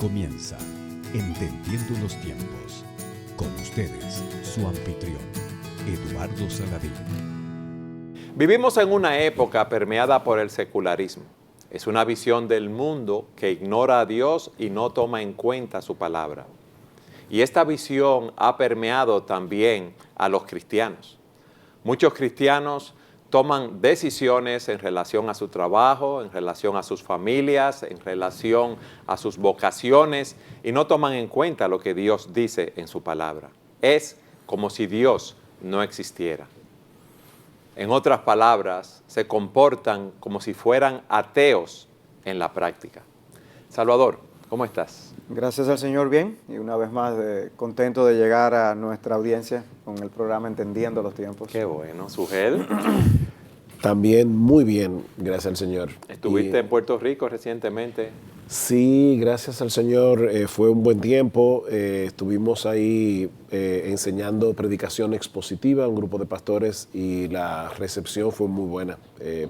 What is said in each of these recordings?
comienza Entendiendo los Tiempos. Con ustedes, su anfitrión, Eduardo Saladín. Vivimos en una época permeada por el secularismo. Es una visión del mundo que ignora a Dios y no toma en cuenta su palabra. Y esta visión ha permeado también a los cristianos. Muchos cristianos toman decisiones en relación a su trabajo, en relación a sus familias, en relación a sus vocaciones y no toman en cuenta lo que Dios dice en su palabra. Es como si Dios no existiera. En otras palabras, se comportan como si fueran ateos en la práctica. Salvador, ¿cómo estás? Gracias al Señor, bien, y una vez más contento de llegar a nuestra audiencia con el programa Entendiendo los Tiempos. Qué bueno. Sugel. También muy bien, gracias al Señor. ¿Estuviste en Puerto Rico recientemente? Sí, gracias al Señor, fue un buen tiempo. Estuvimos ahí enseñando predicación expositiva a un grupo de pastores y la recepción fue muy buena.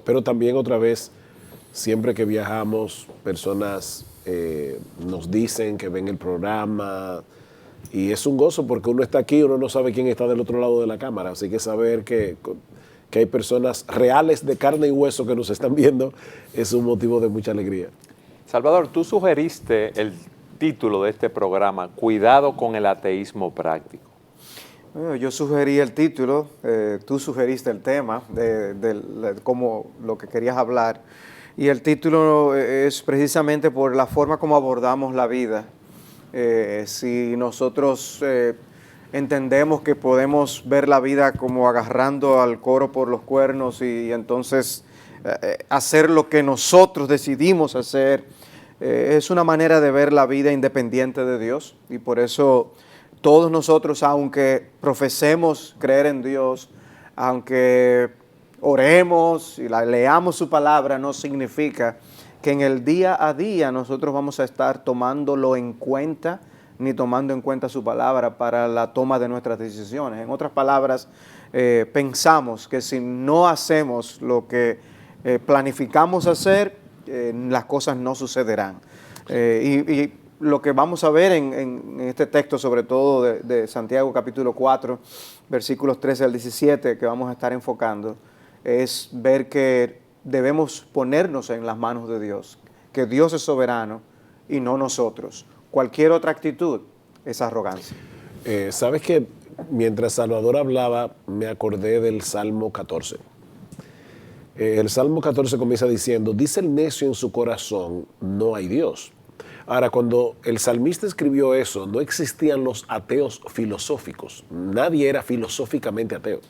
Pero también otra vez, siempre que viajamos, personas nos dicen que ven el programa y es un gozo porque uno está aquí, uno no sabe quién está del otro lado de la cámara, así que saber que hay personas reales de carne y hueso que nos están viendo es un motivo de mucha alegría. Salvador, tú sugeriste el título de este programa, Cuidado con el ateísmo práctico. Bueno, yo sugerí el título, tú sugeriste el tema de cómo lo que querías hablar. Y el título es precisamente por la forma como abordamos la vida. Si nosotros entendemos que podemos ver la vida como agarrando al toro por los cuernos y entonces hacer lo que nosotros decidimos hacer, es una manera de ver la vida independiente de Dios. Y por eso todos nosotros, aunque profesemos creer en Dios, aunque oremos y leamos su palabra, no significa que en el día a día nosotros vamos a estar tomándolo en cuenta, ni tomando en cuenta su palabra para la toma de nuestras decisiones. En otras palabras, pensamos que si no hacemos lo que planificamos hacer, las cosas no sucederán. Y lo que vamos a ver en este texto, sobre todo de Santiago capítulo 4, versículos 13 al 17, que vamos a estar enfocando, es ver que debemos ponernos en las manos de Dios, que Dios es soberano y no nosotros. Cualquier otra actitud es arrogancia. ¿Sabes qué? Mientras Salvador hablaba, me acordé del Salmo 14. El Salmo 14 comienza diciendo, dice el necio en su corazón, no hay Dios. Ahora, cuando el salmista escribió eso, no existían los ateos filosóficos. Nadie era filosóficamente ateo.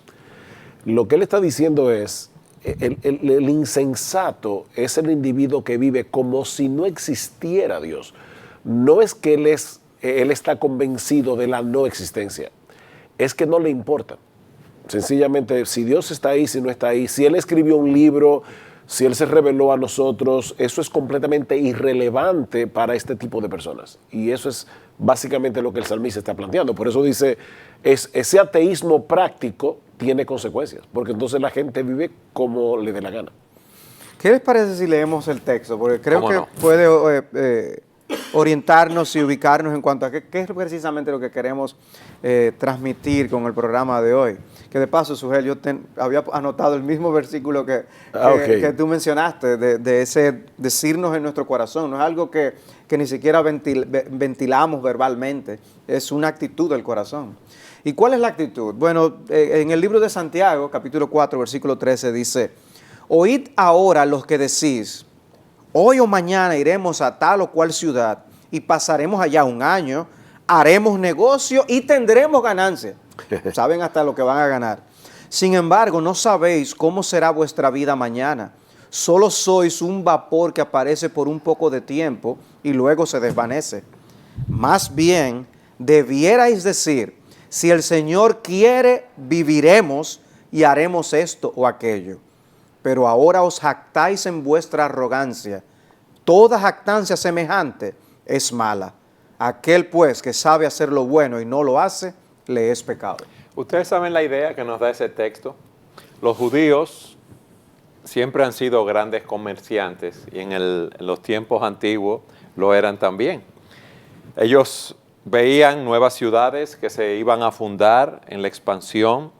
Lo que él está diciendo es, el insensato es el individuo que vive como si no existiera Dios. No es que él está convencido de la no existencia, es que no le importa. Sencillamente, si Dios está ahí, si no está ahí, si Él escribió un libro, si Él se reveló a nosotros, eso es completamente irrelevante para este tipo de personas. Y eso es básicamente lo que el salmista está planteando. Por eso dice, ese ateísmo práctico tiene consecuencias, porque entonces la gente vive como le dé la gana. ¿Qué les parece si leemos el texto? Porque creo que no? puede orientarnos y ubicarnos en cuanto a qué es precisamente lo que queremos transmitir con el programa de hoy. Que de paso, Sugel, yo había anotado el mismo versículo que tú mencionaste, de ese decirnos en nuestro corazón. No es algo que ni siquiera ventilamos verbalmente, es una actitud del corazón. ¿Y cuál es la actitud? Bueno, en el libro de Santiago, capítulo 4, versículo 13, dice, oíd ahora los que decís, hoy o mañana iremos a tal o cual ciudad y pasaremos allá un año, haremos negocio y tendremos ganancia. Saben hasta lo que van a ganar. Sin embargo, no sabéis cómo será vuestra vida mañana. Solo sois un vapor que aparece por un poco de tiempo y luego se desvanece. Más bien, debierais decir, si el Señor quiere, viviremos y haremos esto o aquello. Pero ahora os jactáis en vuestra arrogancia. Toda jactancia semejante es mala. Aquel pues que sabe hacer lo bueno y no lo hace, le es pecado. Ustedes saben la idea que nos da ese texto. Los judíos siempre han sido grandes comerciantes y en los tiempos antiguos lo eran también. Ellos veían nuevas ciudades que se iban a fundar en la expansión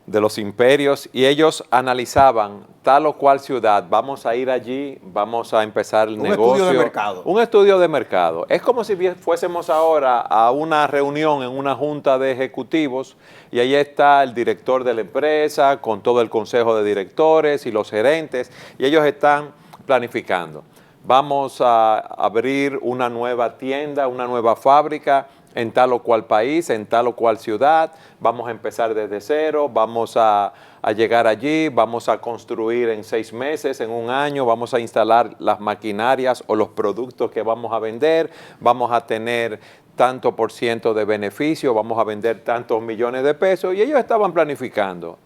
de los imperios y ellos analizaban tal o cual ciudad, vamos a ir allí, vamos a empezar el negocio. Un estudio de mercado. Un estudio de mercado. Es como si fuésemos ahora a una reunión en una junta de ejecutivos y ahí está el director de la empresa con todo el consejo de directores y los gerentes y ellos están planificando. Vamos a abrir una nueva tienda, una nueva fábrica en tal o cual país, en tal o cual ciudad, vamos a empezar desde cero, vamos a llegar allí, vamos a construir en 6 meses, en un año, vamos a instalar las maquinarias o los productos que vamos a vender, vamos a tener tanto por ciento de beneficio, vamos a vender tantos millones de pesos, y ellos estaban planificando.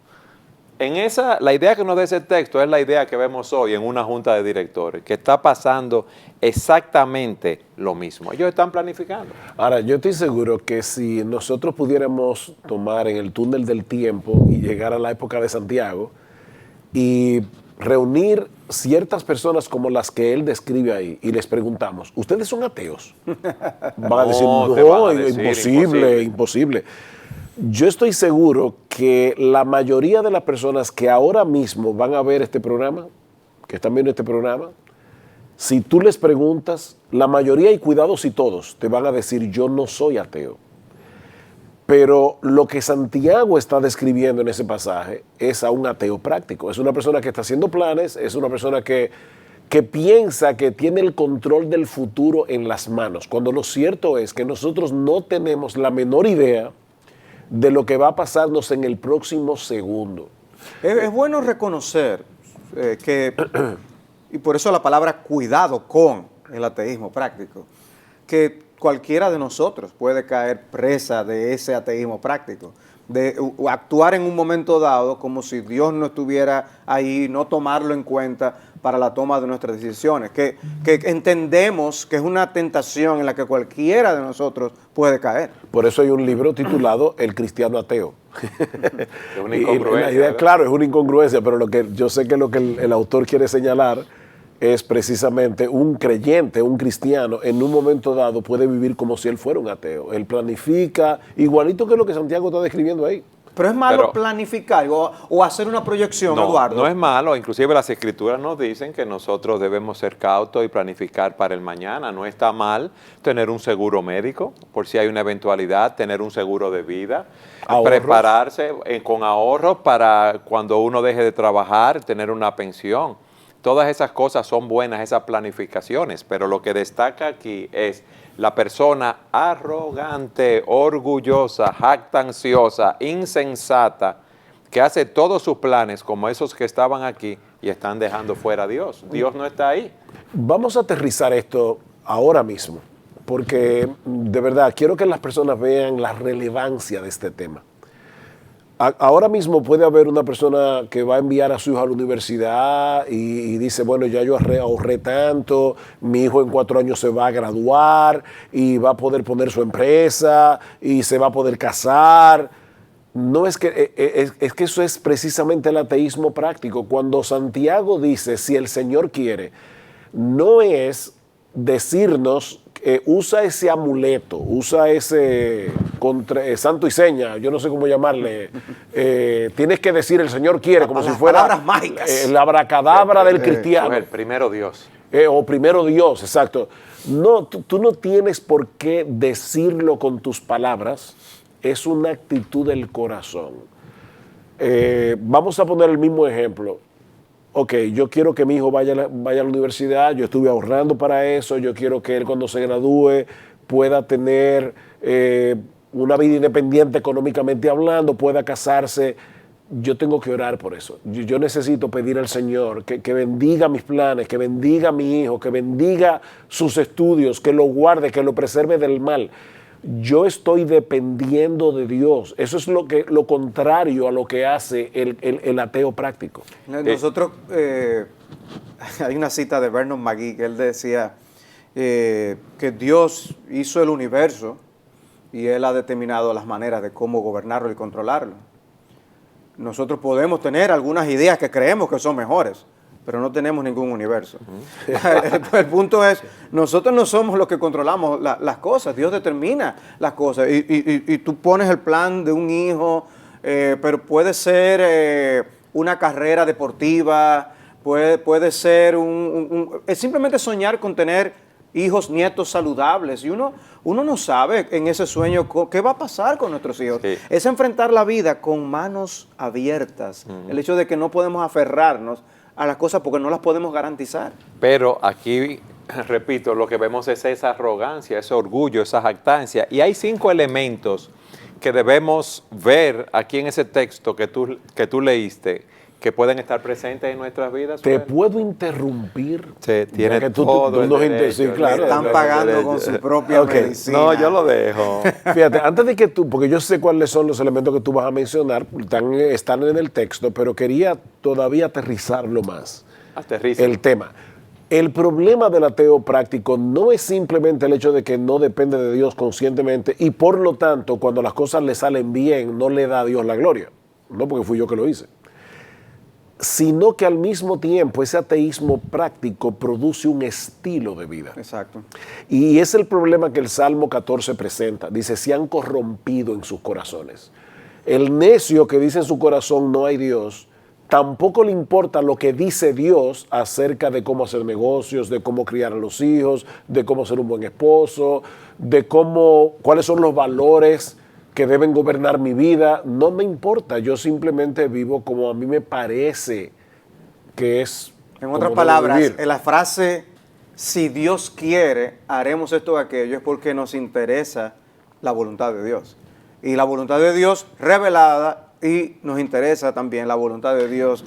La idea que nos da ese texto es la idea que vemos hoy en una junta de directores, que está pasando exactamente lo mismo. Ellos están planificando. Ahora, yo estoy seguro que si nosotros pudiéramos tomar en el túnel del tiempo y llegar a la época de Santiago y reunir ciertas personas como las que él describe ahí y les preguntamos, ¿ustedes son ateos? Van a decir, no, imposible. Yo estoy seguro que la mayoría de las personas que ahora mismo van a ver este programa, que están viendo este programa, si tú les preguntas, la mayoría, y cuidado si todos, te van a decir, yo no soy ateo. Pero lo que Santiago está describiendo en ese pasaje es a un ateo práctico. Es una persona que está haciendo planes, es una persona que piensa que tiene el control del futuro en las manos, cuando lo cierto es que nosotros no tenemos la menor idea de lo que va a pasarnos en el próximo segundo. Es bueno reconocer que, y por eso la palabra cuidado con el ateísmo práctico, que cualquiera de nosotros puede caer presa de ese ateísmo práctico, de actuar en un momento dado como si Dios no estuviera ahí, no tomarlo en cuenta para la toma de nuestras decisiones, que entendemos que es una tentación en la que cualquiera de nosotros puede caer. Por eso hay un libro titulado El cristiano ateo. Es una incongruencia. La idea, claro, es una incongruencia, pero yo sé que lo que el autor quiere señalar es precisamente un creyente, un cristiano, en un momento dado puede vivir como si él fuera un ateo. Él planifica, igualito que lo que Santiago está describiendo ahí. Pero es malo planificar o hacer una proyección, no, Eduardo. No es malo, inclusive las escrituras nos dicen que nosotros debemos ser cautos y planificar para el mañana. No está mal tener un seguro médico, por si hay una eventualidad, tener un seguro de vida, ¿ahorros? Prepararse con ahorros para cuando uno deje de trabajar, tener una pensión. Todas esas cosas son buenas, esas planificaciones, pero lo que destaca aquí es la persona arrogante, orgullosa, jactanciosa, insensata, que hace todos sus planes como esos que estaban aquí y están dejando fuera a Dios. Dios no está ahí. Vamos a aterrizar esto ahora mismo, porque de verdad quiero que las personas vean la relevancia de este tema. Ahora mismo puede haber una persona que va a enviar a su hijo a la universidad y dice, bueno, ya yo ahorré tanto, mi hijo en 4 años se va a graduar y va a poder poner su empresa y se va a poder casar. No es que, es que eso es precisamente el ateísmo práctico. Cuando Santiago dice, si el Señor quiere, no es decirnos, usa ese amuleto, usa ese santo y seña, yo no sé cómo llamarle, tienes que decir el Señor quiere, como si fuera palabras mágicas. El abracadabra del cristiano. El primero Dios. O primero Dios, exacto. No, tú no tienes por qué decirlo con tus palabras, es una actitud del corazón. Vamos a poner el mismo ejemplo. Ok, yo quiero que mi hijo vaya a la universidad, yo estuve ahorrando para eso, yo quiero que él cuando se gradúe pueda tener una vida independiente económicamente hablando, pueda casarse. Yo tengo que orar por eso. Yo necesito pedir al Señor que bendiga mis planes, que bendiga a mi hijo, que bendiga sus estudios, que lo guarde, que lo preserve del mal. Yo estoy dependiendo de Dios. Eso es lo contrario a lo que hace el ateo práctico. Nosotros, hay una cita de Vernon McGee que él decía que Dios hizo el universo y Él ha determinado las maneras de cómo gobernarlo y controlarlo. Nosotros podemos tener algunas ideas que creemos que son mejores, pero no tenemos ningún universo. El punto es, nosotros no somos los que controlamos las cosas, Dios determina las cosas y tú pones el plan de un hijo, pero puede ser una carrera deportiva, puede ser es simplemente soñar con tener hijos, nietos saludables, y uno no sabe en ese sueño qué va a pasar con nuestros hijos. Sí. Es enfrentar la vida con manos abiertas, el hecho de que no podemos aferrarnos a las cosas porque no las podemos garantizar. Pero aquí, repito, lo que vemos es esa arrogancia, ese orgullo, esa jactancia. Y hay 5 elementos que debemos ver aquí en ese texto que tú leíste, que pueden estar presentes en nuestras vidas. ¿Te puedo interrumpir? Sí, tiene Ya que todo el derecho, sí, claro. Están pagando con su propia Ok. medicina. No, yo lo dejo. Fíjate, antes de que tú, porque yo sé cuáles son los elementos que tú vas a mencionar, están en el texto, pero quería todavía aterrizarlo más. Aterriza. El tema. El problema del ateo práctico no es simplemente el hecho de que no depende de Dios conscientemente y por lo tanto cuando las cosas le salen bien no le da a Dios la gloria. No porque fui yo que lo hice. Sino que al mismo tiempo ese ateísmo práctico produce un estilo de vida. Exacto. Y es el problema que el Salmo 14 presenta. Dice, se han corrompido en sus corazones. El necio que dice en su corazón no hay Dios, tampoco le importa lo que dice Dios acerca de cómo hacer negocios, de cómo criar a los hijos, de cómo ser un buen esposo, de cuáles son los valores que deben gobernar mi vida. No me importa, yo simplemente vivo como a mí me parece que es. En como otras debo palabras, vivir. en la frase, si Dios quiere, haremos esto o aquello, es porque nos interesa la voluntad de Dios. Y la voluntad de Dios revelada, y nos interesa también la voluntad de Dios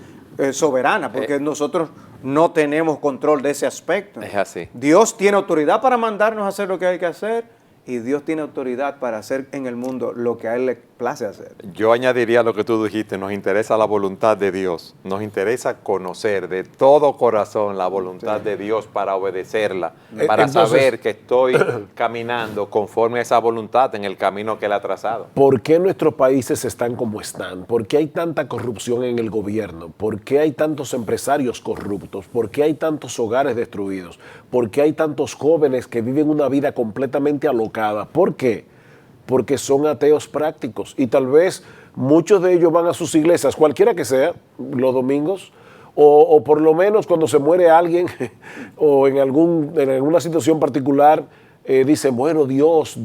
soberana, porque nosotros no tenemos control de ese aspecto. Es así. Dios tiene autoridad para mandarnos a hacer lo que hay que hacer, y Dios tiene autoridad para hacer en el mundo lo que a Él le place hacer. Yo añadiría lo que tú dijiste, nos interesa la voluntad de Dios, nos interesa conocer de todo corazón la voluntad de Dios para obedecerla, para Entonces, saber que estoy caminando conforme a esa voluntad en el camino que Él ha trazado. ¿Por qué nuestros países están como están? ¿Por qué hay tanta corrupción en el gobierno? ¿Por qué hay tantos empresarios corruptos? ¿Por qué hay tantos hogares destruidos? ¿Por qué hay tantos jóvenes que viven una vida completamente alocada? ¿Por qué? Porque son ateos prácticos y tal vez muchos de ellos van a sus iglesias, cualquiera que sea, los domingos, o por lo menos cuando se muere alguien o en alguna situación particular, dicen, bueno, Dios,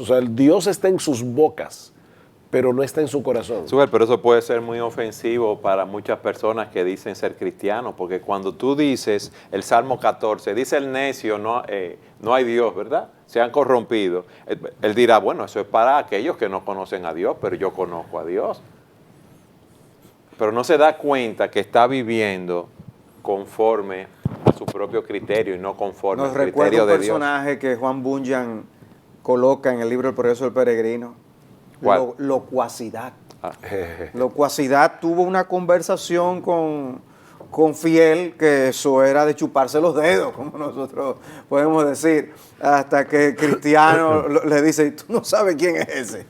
o sea, el Dios está en sus bocas, pero no está en su corazón. Súper, pero eso puede ser muy ofensivo para muchas personas que dicen ser cristianos, porque cuando tú dices el Salmo 14, dice el necio, no hay Dios, ¿verdad? Se han corrompido. Él dirá, bueno, eso es para aquellos que no conocen a Dios, pero yo conozco a Dios. Pero no se da cuenta que está viviendo conforme a su propio criterio y no conforme Nos al recuerda criterio un de Dios. personaje que Juan Bunyan coloca en el libro El Progreso del Peregrino. ¿Cuál? Locuacidad. Ah. Locuacidad tuvo una conversación con Fiel, que eso era de chuparse los dedos, como nosotros podemos decir, hasta que Cristiano le dice, tú no sabes quién es ese.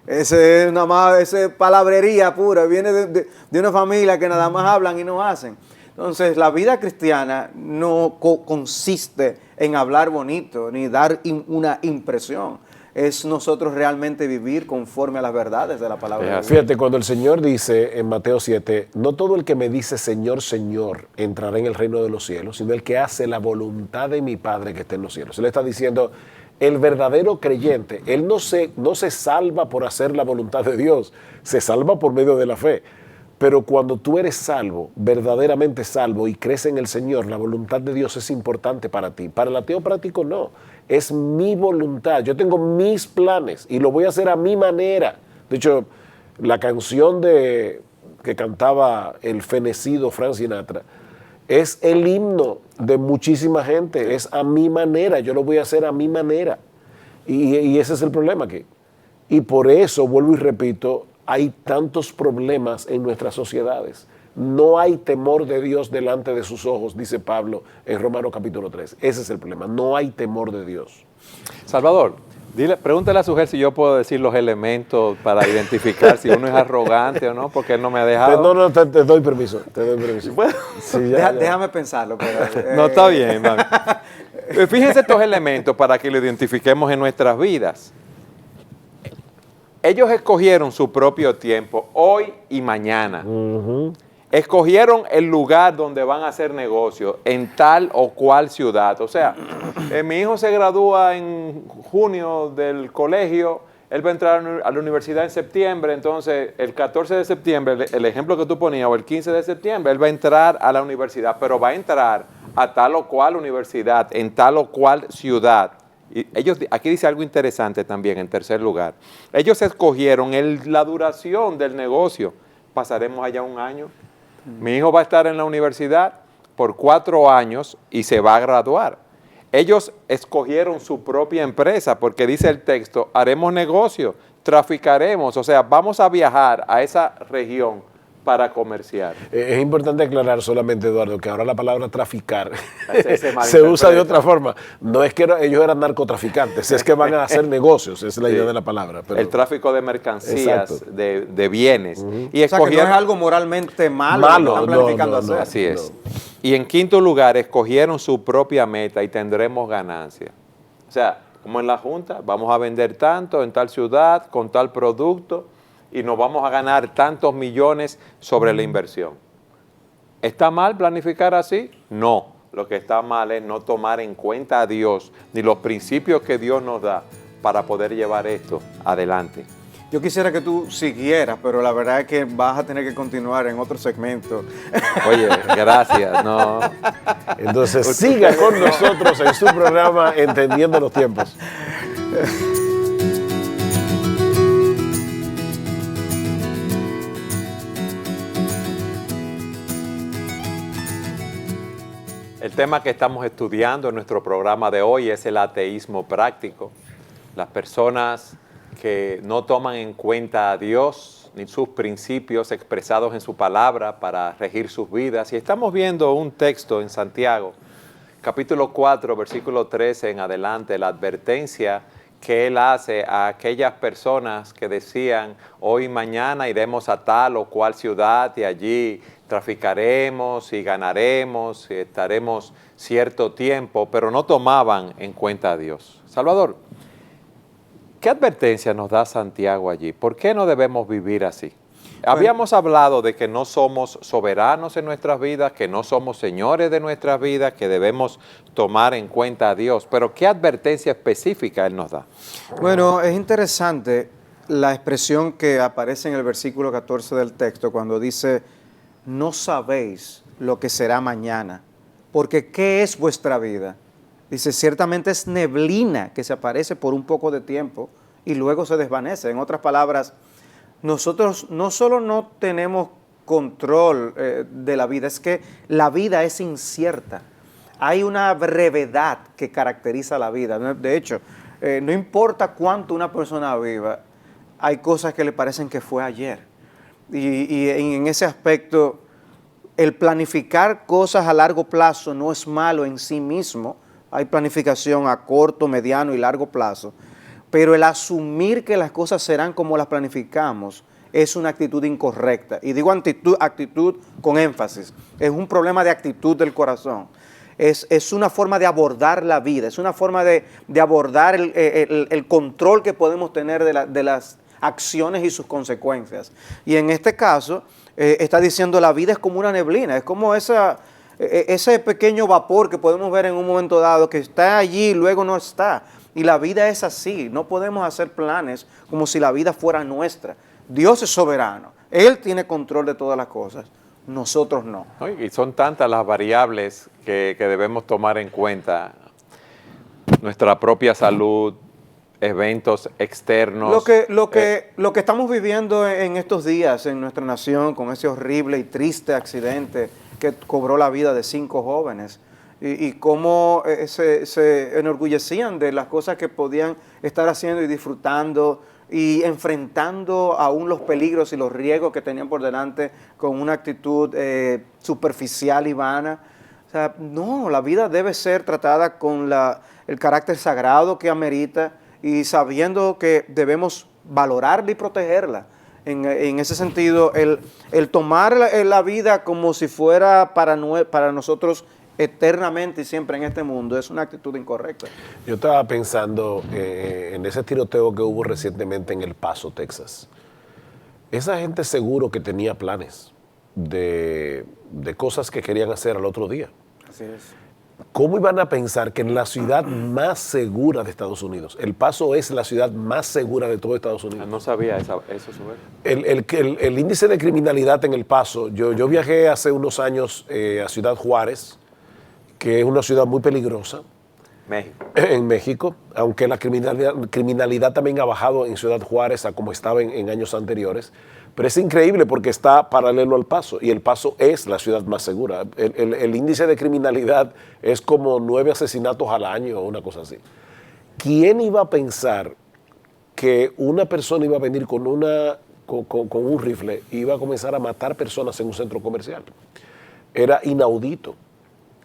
Ese es nada más, ese palabrería pura, viene de una familia que nada más hablan y no hacen. Entonces, la vida cristiana no consiste en hablar bonito, ni dar una impresión. Es nosotros realmente vivir conforme a las verdades de la palabra de Dios. Fíjate, cuando el Señor dice en Mateo 7, no todo el que me dice Señor, Señor, entrará en el reino de los cielos, sino el que hace la voluntad de mi Padre que está en los cielos. Él está diciendo, el verdadero creyente, él no se salva por hacer la voluntad de Dios, se salva por medio de la fe. Pero cuando tú eres salvo, verdaderamente salvo y crees en el Señor, la voluntad de Dios es importante para ti. Para el ateo práctico no, es mi voluntad. Yo tengo mis planes y lo voy a hacer a mi manera. De hecho, la canción que cantaba el fenecido Frank Sinatra es el himno de muchísima gente. Es a mi manera, yo lo voy a hacer a mi manera. Y ese es el problema aquí. Y por eso, vuelvo y repito, hay tantos problemas en nuestras sociedades. No hay temor de Dios delante de sus ojos, dice Pablo en Romanos capítulo 3. Ese es el problema, no hay temor de Dios. Salvador, Pregúntale a Sugel si yo puedo decir los elementos para identificar si uno es arrogante o no, porque él no me ha dejado. No, te doy permiso, te doy permiso. Bueno, Sí, Déjame pensarlo. Pero, no, está bien, mami. Fíjense estos elementos para que lo identifiquemos en nuestras vidas. Ellos escogieron su propio tiempo, hoy y mañana. Escogieron el lugar donde van a hacer negocio, en tal o cual ciudad. O sea, mi hijo se gradúa en junio del colegio, él va a entrar a la universidad en septiembre, entonces el 14 de septiembre, el ejemplo que tú ponías, o el 15 de septiembre, él va a entrar a la universidad, pero va a entrar a tal o cual universidad, en tal o cual ciudad. Y ellos, aquí dice algo interesante también, en tercer lugar. Ellos escogieron la duración del negocio. Pasaremos allá un año. Mi hijo va a estar en la universidad por 4 años y se va a graduar. Ellos escogieron su propia empresa porque dice el texto, haremos negocio, traficaremos, o sea, vamos a viajar a esa región para comerciar. Es importante aclarar solamente, Eduardo, que ahora la palabra traficar Se se usa de otra forma. No es que ellos eran narcotraficantes, es que van a hacer negocios, esa es la idea de la palabra. Pero... El tráfico de mercancías, de bienes. Y o sea, que no es algo moralmente malo, lo que están planificando hacer. Así es. Y en quinto lugar, escogieron su propia meta y tendremos ganancia. O sea, como en la Junta, vamos a vender tanto en tal ciudad, con tal producto, y nos vamos a ganar tantos millones sobre la inversión. ¿Está mal planificar así? No. Lo que está mal es no tomar en cuenta a Dios ni los principios que Dios nos da para poder llevar esto adelante. Yo quisiera que tú siguieras, pero la verdad es que vas a tener que continuar en otro segmento. Oye, gracias. No. Entonces siga con nosotros en su programa Entendiendo los Tiempos. El tema que estamos estudiando en nuestro programa de hoy es el ateísmo práctico. Las personas que no toman en cuenta a Dios ni sus principios expresados en su palabra para regir sus vidas. Y estamos viendo un texto en Santiago, capítulo 4, versículo 13 en adelante, la advertencia que él hace a aquellas personas que decían, hoy y mañana iremos a tal o cual ciudad y allí traficaremos y ganaremos y estaremos cierto tiempo, pero no tomaban en cuenta a Dios. Salvador, ¿qué advertencia nos da Santiago allí? ¿Por qué no debemos vivir así? Habíamos hablado de que no somos soberanos en nuestras vidas, que no somos señores de nuestras vidas, que debemos tomar en cuenta a Dios, pero ¿qué advertencia específica Él nos da? Bueno, es interesante la expresión que aparece en el versículo 14 del texto cuando dice, no sabéis lo que será mañana, porque ¿qué es vuestra vida? Dice, ciertamente es neblina que se aparece por un poco de tiempo y luego se desvanece. En otras palabras, nosotros no solo no tenemos control de la vida, es que la vida es incierta. Hay una brevedad que caracteriza la vida. De hecho, no importa cuánto una persona viva, hay cosas que le parecen que fue ayer. Y en ese aspecto, el planificar cosas a largo plazo no es malo en sí mismo. Hay planificación a corto, mediano y largo plazo. Pero el asumir que las cosas serán como las planificamos es una actitud incorrecta. Y digo actitud con énfasis. Es un problema de actitud del corazón. Es una forma de abordar la vida, es una forma de abordar el control que podemos tener de las acciones y sus consecuencias. Y en este caso, está diciendo la vida es como una neblina, es como ese pequeño vapor que podemos ver en un momento dado, que está allí y luego no está. Y la vida es así, no podemos hacer planes como si la vida fuera nuestra. Dios es soberano, Él tiene control de todas las cosas, nosotros no. Y son tantas las variables que debemos tomar en cuenta, nuestra propia salud, eventos externos. Lo que estamos viviendo en estos días en nuestra nación, con ese horrible y triste accidente que cobró la vida de 5 jóvenes, y cómo se enorgullecían de las cosas que podían estar haciendo y disfrutando y enfrentando aún los peligros y los riesgos que tenían por delante con una actitud superficial y vana. O sea, no, la vida debe ser tratada con el carácter sagrado que amerita y sabiendo que debemos valorarla y protegerla. En ese sentido, el tomar la vida como si fuera para nosotros eternamente y siempre en este mundo es una actitud incorrecta. Yo estaba pensando en ese tiroteo que hubo recientemente en El Paso, Texas. Esa gente seguro que tenía planes de cosas que querían hacer al otro día. Así es. ¿Cómo iban a pensar que en la ciudad más segura de Estados Unidos, El Paso es la ciudad más segura de todo Estados Unidos? No sabía eso, Subel. El índice de criminalidad en El Paso, yo viajé hace unos años a Ciudad Juárez, que es una ciudad muy peligrosa. México. En México, aunque la criminalidad también ha bajado en Ciudad Juárez a como estaba en años anteriores, pero es increíble porque está paralelo al Paso y El Paso es la ciudad más segura. El índice de criminalidad es como 9 asesinatos al año o una cosa así. ¿Quién iba a pensar que una persona iba a venir con un rifle y iba a comenzar a matar personas en un centro comercial? Era inaudito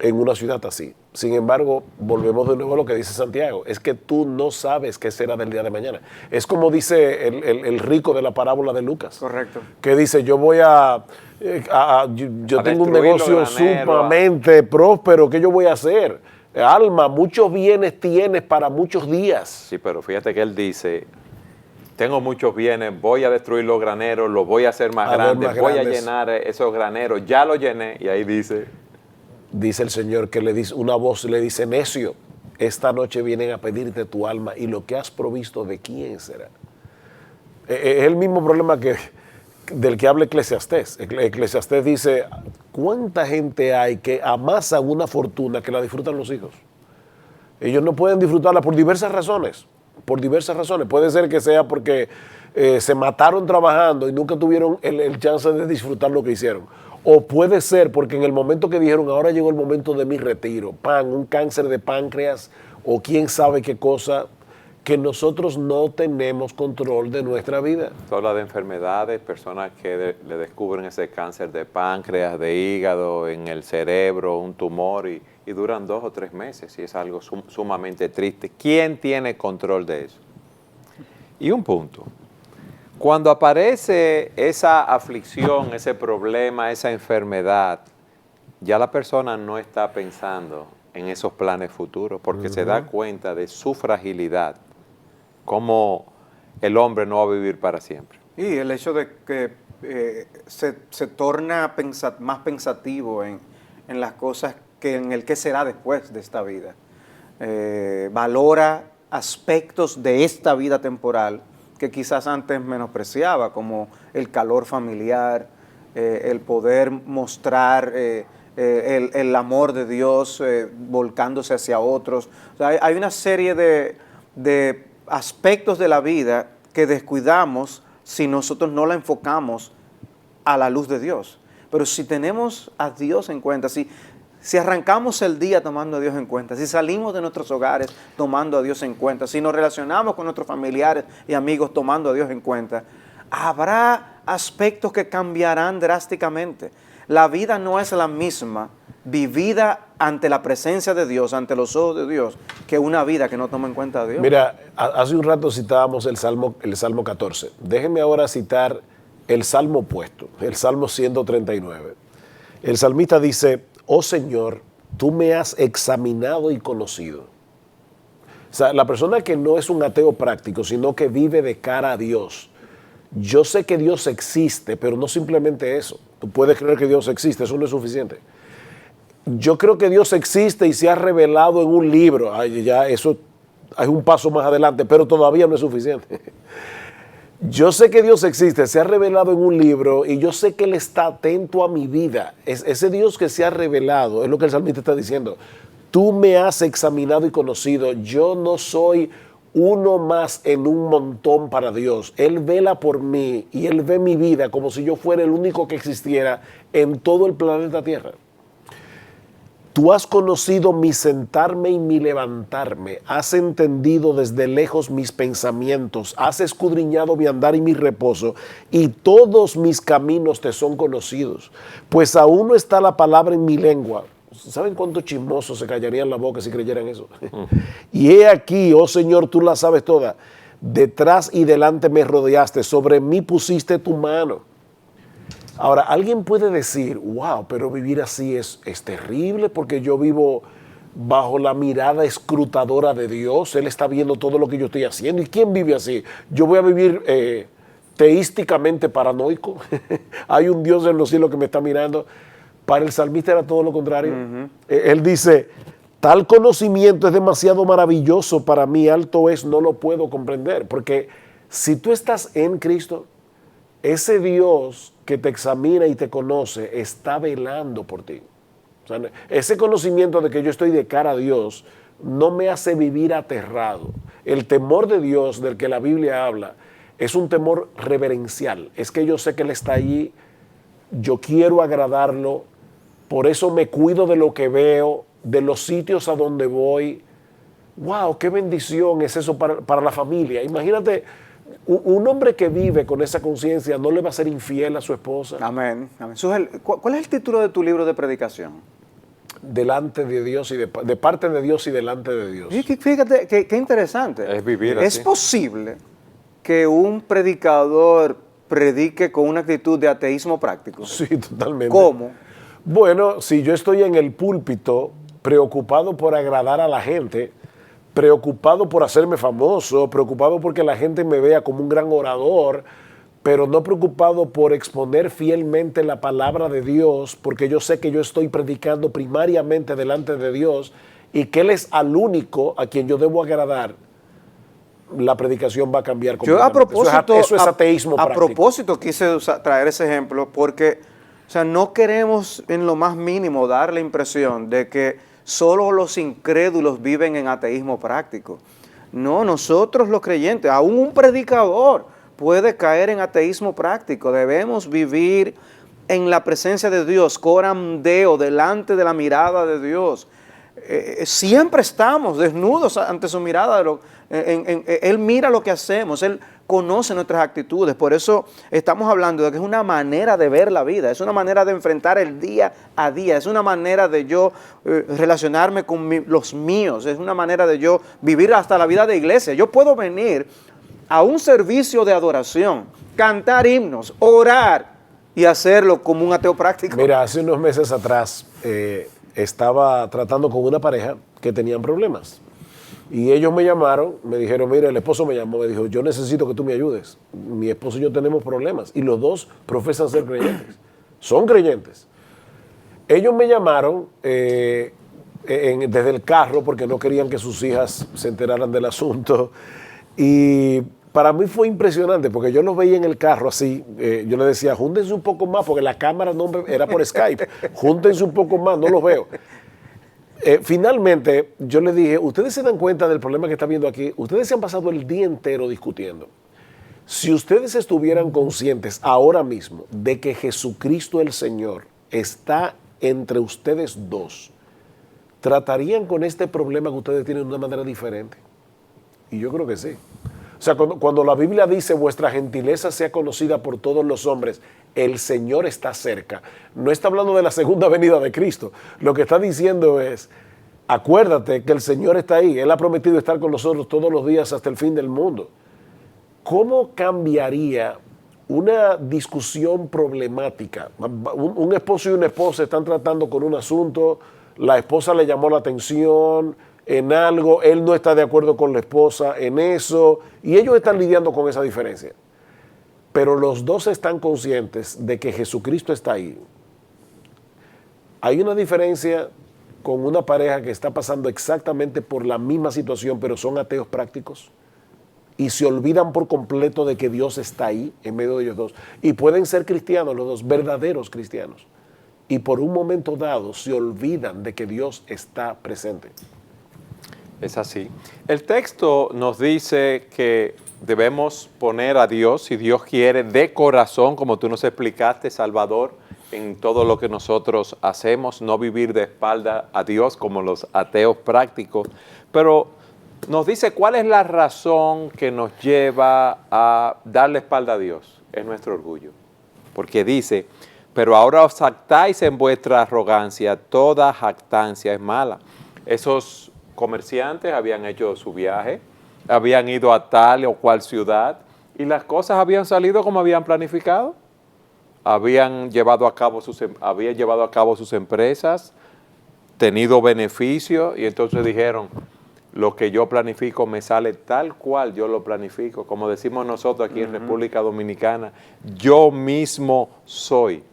en una ciudad así. Sin embargo, volvemos de nuevo a lo que dice Santiago, es que tú no sabes qué será del día de mañana. Es como dice el rico de la parábola de Lucas. Correcto. Que dice, yo tengo un negocio sumamente próspero, ¿qué yo voy a hacer? Alma, muchos bienes tienes para muchos días. Sí, pero fíjate que él dice, tengo muchos bienes, voy a destruir los graneros, los voy a hacer más grandes, voy a llenar esos graneros, ya los llené, y ahí dice el Señor que una voz le dice, necio, esta noche vienen a pedirte tu alma y lo que has provisto, ¿de quién será? Es el mismo problema del que habla Eclesiastés. Eclesiastés dice, ¿cuánta gente hay que amasa una fortuna que la disfrutan los hijos? Ellos no pueden disfrutarla por diversas razones. Puede ser que sea porque se mataron trabajando y nunca tuvieron el chance de disfrutar lo que hicieron. O puede ser porque en el momento que dijeron, ahora llegó el momento de mi retiro, un cáncer de páncreas o quién sabe qué cosa, que nosotros no tenemos control de nuestra vida. Habla de enfermedades, personas que le descubren ese cáncer de páncreas, de hígado, en el cerebro, un tumor y duran 2 o 3 meses y es algo sumamente triste. ¿Quién tiene control de eso? Y un punto. Cuando aparece esa aflicción, ese problema, esa enfermedad, ya la persona no está pensando en esos planes futuros porque se da cuenta de su fragilidad, cómo el hombre no va a vivir para siempre. Y el hecho de que se torna más pensativo en las cosas que en el qué será después de esta vida. Valora aspectos de esta vida temporal que quizás antes menospreciaba, como el calor familiar, el poder mostrar el amor de Dios volcándose hacia otros. O sea, hay una serie de aspectos de la vida que descuidamos si nosotros no la enfocamos a la luz de Dios. Pero si tenemos a Dios en cuenta, si arrancamos el día tomando a Dios en cuenta, si salimos de nuestros hogares tomando a Dios en cuenta, si nos relacionamos con nuestros familiares y amigos tomando a Dios en cuenta, habrá aspectos que cambiarán drásticamente. La vida no es la misma vivida ante la presencia de Dios, ante los ojos de Dios, que una vida que no toma en cuenta a Dios. Mira, hace un rato citábamos el Salmo 14. Déjenme ahora citar el Salmo opuesto, el Salmo 139. El salmista dice, oh Señor, tú me has examinado y conocido. O sea, la persona que no es un ateo práctico, sino que vive de cara a Dios. Yo sé que Dios existe, pero no simplemente eso. Tú puedes creer que Dios existe, eso no es suficiente. Yo creo que Dios existe y se ha revelado en un libro. Ay, ya eso hay un paso más adelante, pero todavía no es suficiente. Yo sé que Dios existe, se ha revelado en un libro y yo sé que Él está atento a mi vida. Ese Dios que se ha revelado, es lo que el salmista está diciendo. Tú me has examinado y conocido. Yo no soy uno más en un montón para Dios. Él vela por mí y Él ve mi vida como si yo fuera el único que existiera en todo el planeta Tierra. Tú has conocido mi sentarme y mi levantarme, has entendido desde lejos mis pensamientos, has escudriñado mi andar y mi reposo, y todos mis caminos te son conocidos. Pues aún no está la palabra en mi lengua, ¿Saben cuántos chismosos se callarían la boca si creyeran eso? Y he aquí, oh Señor, tú la sabes toda. Detrás y delante me rodeaste, sobre mí pusiste tu mano. Ahora, alguien puede decir, wow, pero vivir así es terrible porque yo vivo bajo la mirada escrutadora de Dios. Él está viendo todo lo que yo estoy haciendo. ¿Y quién vive así? Yo voy a vivir teísticamente paranoico. Hay un Dios en los cielos que me está mirando. Para el salmista era todo lo contrario. Él dice, tal conocimiento es demasiado maravilloso para mí, alto es, no lo puedo comprender. Porque si tú estás en Cristo, ese Dios que te examina y te conoce está velando por ti. O sea, ese conocimiento de que yo estoy de cara a Dios no me hace vivir aterrado. El temor de Dios del que la Biblia habla es un temor reverencial. Es que yo sé que Él está allí, yo quiero agradarlo, por eso me cuido de lo que veo, de los sitios a donde voy. ¡Wow! ¡Qué bendición es eso para la familia! Imagínate, un hombre que vive con esa conciencia no le va a ser infiel a su esposa. Amén. Amén. Sugel, ¿cuál es el título de tu libro de predicación? Delante de Dios y de parte de Dios y delante de Dios. Y fíjate, qué interesante. Es vivir ¿Es así. posible que un predicador predique con una actitud de ateísmo práctico? Sí, totalmente. ¿Cómo? Bueno, si yo estoy en el púlpito preocupado por agradar a la gente, preocupado por hacerme famoso, preocupado porque la gente me vea como un gran orador, pero no preocupado por exponer fielmente la palabra de Dios, porque yo sé que yo estoy predicando primariamente delante de Dios y que Él es al único a quien yo debo agradar, la predicación va a cambiar Yo completamente. a propósito, eso es ateísmo a práctico. propósito quise traer ese ejemplo porque, o sea, no queremos en lo más mínimo dar la impresión de que solo los incrédulos viven en ateísmo práctico. No, nosotros los creyentes, aún un predicador puede caer en ateísmo práctico. Debemos vivir en la presencia de Dios, coram deo, delante de la mirada de Dios. Siempre estamos desnudos ante su mirada. Él mira lo que hacemos, Él conoce nuestras actitudes. Por eso estamos hablando de que es una manera de ver la vida, es una manera de enfrentar el día a día, es una manera de yo relacionarme con los míos, es una manera de yo vivir hasta la vida de iglesia. Yo puedo venir a un servicio de adoración, cantar himnos, orar y hacerlo como un ateo práctico. Mira, hace unos meses atrás estaba tratando con una pareja que tenían problemas. Y ellos me llamaron, me dijeron, mira, el esposo me llamó, me dijo, yo necesito que tú me ayudes. Mi esposo y yo tenemos problemas. Y los dos profesan ser creyentes. Son creyentes. Ellos me llamaron desde el carro porque no querían que sus hijas se enteraran del asunto. Y para mí fue impresionante porque yo los veía en el carro así. Yo les decía, júntense un poco más porque la cámara no era por Skype. Júntense un poco más, no los veo. Finalmente, yo le dije, ¿ustedes se dan cuenta del problema que está viendo aquí? Ustedes se han pasado el día entero discutiendo. Si ustedes estuvieran conscientes ahora mismo de que Jesucristo el Señor está entre ustedes dos, ¿tratarían con este problema que ustedes tienen de una manera diferente? Y yo creo que sí. O sea, cuando la Biblia dice, vuestra gentileza sea conocida por todos los hombres, el Señor está cerca. No está hablando de la segunda venida de Cristo. Lo que está diciendo es, acuérdate que el Señor está ahí. Él ha prometido estar con nosotros todos los días hasta el fin del mundo. ¿Cómo cambiaría una discusión problemática? Un esposo y una esposa están tratando con un asunto, la esposa le llamó la atención en algo, él no está de acuerdo con la esposa en eso, y ellos están lidiando con esa diferencia. Pero los dos están conscientes de que Jesucristo está ahí. Hay una diferencia con una pareja que está pasando exactamente por la misma situación, pero son ateos prácticos y se olvidan por completo de que Dios está ahí en medio de ellos dos. Y pueden ser cristianos los dos, verdaderos cristianos. Y por un momento dado se olvidan de que Dios está presente. Es así. El texto nos dice que debemos poner a Dios, si Dios quiere, de corazón, como tú nos explicaste, Salvador, en todo lo que nosotros hacemos, no vivir de espalda a Dios como los ateos prácticos. Pero nos dice cuál es la razón que nos lleva a darle espalda a Dios. Es nuestro orgullo. Porque dice, Pero ahora os jactáis en vuestra arrogancia, toda jactancia es mala. Esos comerciantes habían hecho su viaje, habían ido a tal o cual ciudad y las cosas habían salido como habían planificado. Habían llevado a cabo sus empresas, tenido beneficio y entonces dijeron, lo que yo planifico me sale tal cual yo lo planifico. Como decimos nosotros aquí en República Dominicana, yo mismo soy.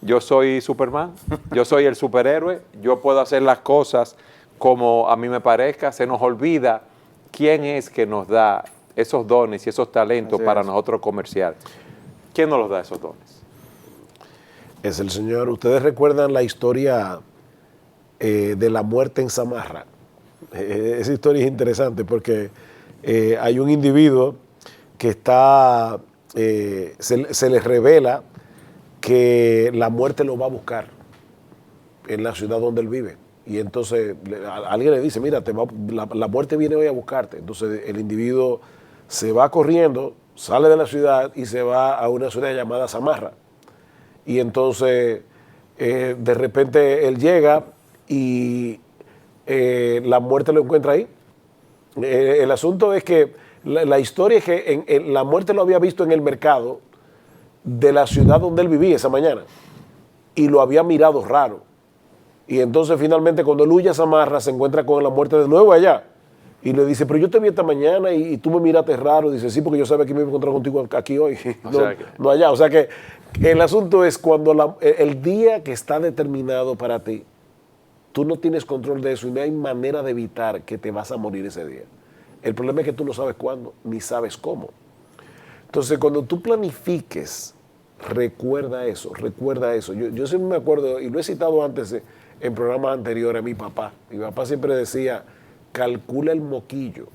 Yo soy Superman, yo soy el superhéroe, yo puedo hacer las cosas como a mí me parezca. Se nos olvida quién es que nos da esos dones y esos talentos para nosotros comerciar. ¿Quién nos los da esos dones? Es el Señor. Ustedes recuerdan la historia de la muerte en Samarra. Esa historia es interesante porque hay un individuo que está, se les revela que la muerte lo va a buscar en la ciudad donde él vive. Y entonces alguien le dice, mira, la muerte viene hoy a buscarte. Entonces el individuo se va corriendo, sale de la ciudad y se va a una ciudad llamada Samarra. Y entonces de repente él llega y la muerte lo encuentra ahí. El asunto es que la historia es que la muerte lo había visto en el mercado de la ciudad donde él vivía esa mañana y lo había mirado raro. Y entonces finalmente cuando él huye a Samarra se encuentra con la muerte de nuevo allá y le dice, pero yo te vi esta mañana y tú me miraste raro. Dice, sí, porque yo sabía que me iba a encontrar contigo aquí hoy, no allá. O sea que el asunto es cuando el día que está determinado para ti, tú no tienes control de eso y no hay manera de evitar que te vas a morir ese día. El problema es que tú no sabes cuándo ni sabes cómo. Entonces cuando tú planifiques, recuerda eso. Yo siempre me acuerdo, y lo he citado antes en programas anteriores, a mi papá. Mi papá siempre decía, calcula el moquillo.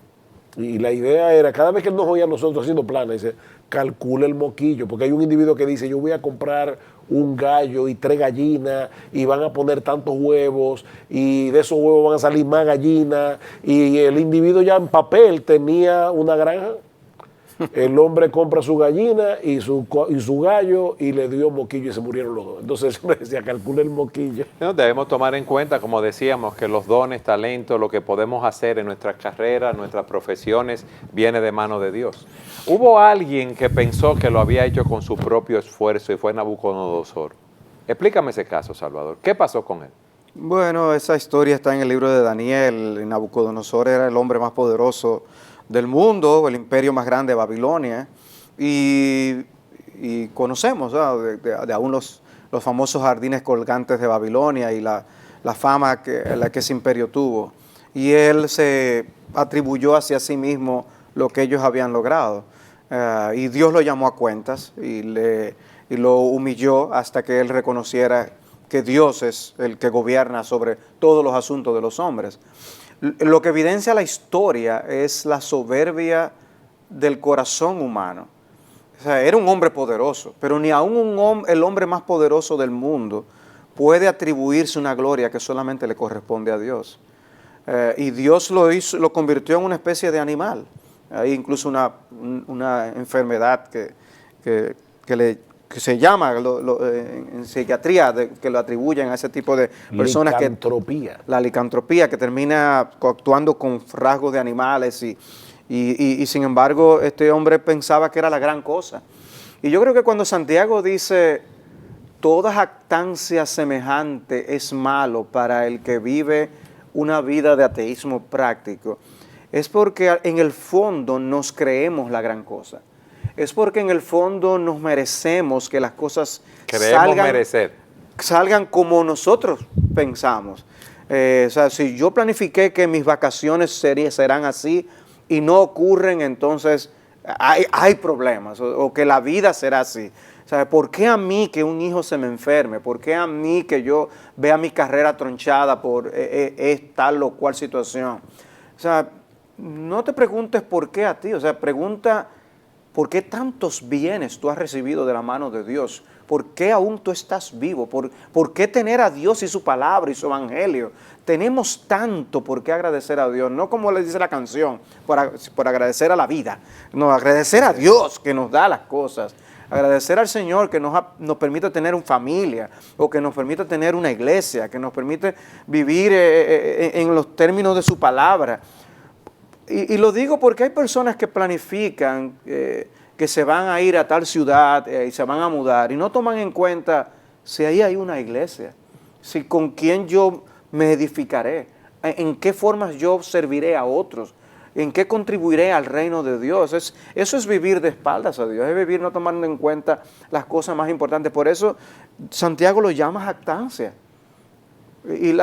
Y la idea era, cada vez que él nos oía a nosotros haciendo planes, dice, calcula el moquillo. Porque hay un individuo que dice, yo voy a comprar un gallo y 3 gallinas y van a poner tantos huevos y de esos huevos van a salir más gallinas. Y el individuo ya en papel tenía una granja. El hombre compra su gallina y su gallo y le dio moquillo y se murieron los dos. Entonces él me decía, calcula el moquillo. No, debemos tomar en cuenta, como decíamos, que los dones, talentos, lo que podemos hacer en nuestras carreras, nuestras profesiones, viene de mano de Dios. Hubo alguien que pensó que lo había hecho con su propio esfuerzo y fue Nabucodonosor. Explícame ese caso, Salvador. ¿Qué pasó con él? Bueno, esa historia está en el libro de Daniel. Nabucodonosor era el hombre más poderoso del mundo, el imperio más grande de Babilonia, y conocemos de aún los famosos jardines colgantes de Babilonia y la fama que ese imperio tuvo. Y él se atribuyó hacia sí mismo lo que ellos habían logrado. Y Dios lo llamó a cuentas y lo humilló hasta que él reconociera que Dios es el que gobierna sobre todos los asuntos de los hombres. Lo que evidencia la historia es la soberbia del corazón humano. O sea, era un hombre poderoso, pero ni aún el hombre más poderoso del mundo puede atribuirse una gloria que solamente le corresponde a Dios. Y Dios lo convirtió en una especie de animal. Hay incluso una enfermedad que se llama en psiquiatría, que lo atribuyen a ese tipo de personas. La licantropía, que termina actuando con rasgos de animales y sin embargo este hombre pensaba que era la gran cosa. Y yo creo que cuando Santiago dice, toda jactancia semejante es malo para el que vive una vida de ateísmo práctico, es porque en el fondo nos creemos la gran cosa. Es porque en el fondo nos merecemos que las cosas salgan como nosotros pensamos. O sea, si yo planifiqué que mis vacaciones serán así y no ocurren, entonces hay problemas, o que la vida será así. O sea, ¿por qué a mí que un hijo se me enferme? ¿Por qué a mí que yo vea mi carrera tronchada por tal o cual situación? O sea, no te preguntes por qué a ti, o sea, pregunta ¿por qué tantos bienes tú has recibido de la mano de Dios? ¿Por qué aún tú estás vivo? ¿Por qué tener a Dios y su palabra y su evangelio? Tenemos tanto por qué agradecer a Dios, no como le dice la canción, por agradecer a la vida, no, agradecer a Dios que nos da las cosas. Agradecer al Señor que nos permite tener una familia, o que nos permite tener una iglesia, que nos permite vivir en los términos de su palabra. Y lo digo porque hay personas que planifican que se van a ir a tal ciudad y se van a mudar y no toman en cuenta si ahí hay una iglesia, si con quién yo me edificaré, en qué formas yo serviré a otros, en qué contribuiré al reino de Dios. Eso es vivir de espaldas a Dios, es vivir no tomando en cuenta las cosas más importantes. Por eso Santiago lo llama jactancia. Y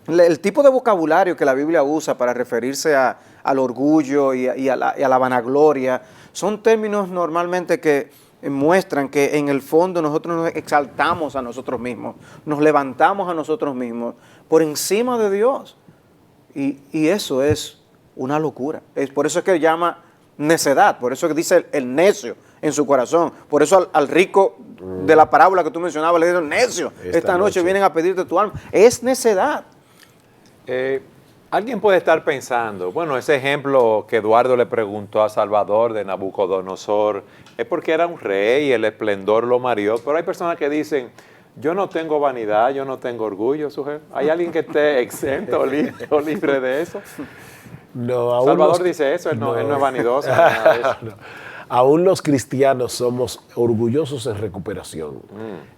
el tipo de vocabulario que la Biblia usa para referirse al orgullo y a la vanagloria son términos normalmente que muestran que en el fondo nosotros nos exaltamos a nosotros mismos, nos levantamos a nosotros mismos por encima de Dios. Y eso es una locura. Por eso es que llama necedad, por eso es que dice el necio en su corazón. Por eso al rico de la parábola que tú mencionabas le dijeron, necio, esta noche vienen a pedirte tu alma. Es necedad. Alguien puede estar pensando, bueno, ese ejemplo que Eduardo le preguntó a Salvador de Nabucodonosor es porque era un rey y el esplendor lo mareó, pero hay personas que dicen, yo no tengo vanidad, yo no tengo orgullo, sujeto. ¿Hay alguien que esté exento o libre de eso? No, Salvador dice eso, él no es vanidoso. Nada de eso. No. Aún los cristianos somos orgullosos en recuperación.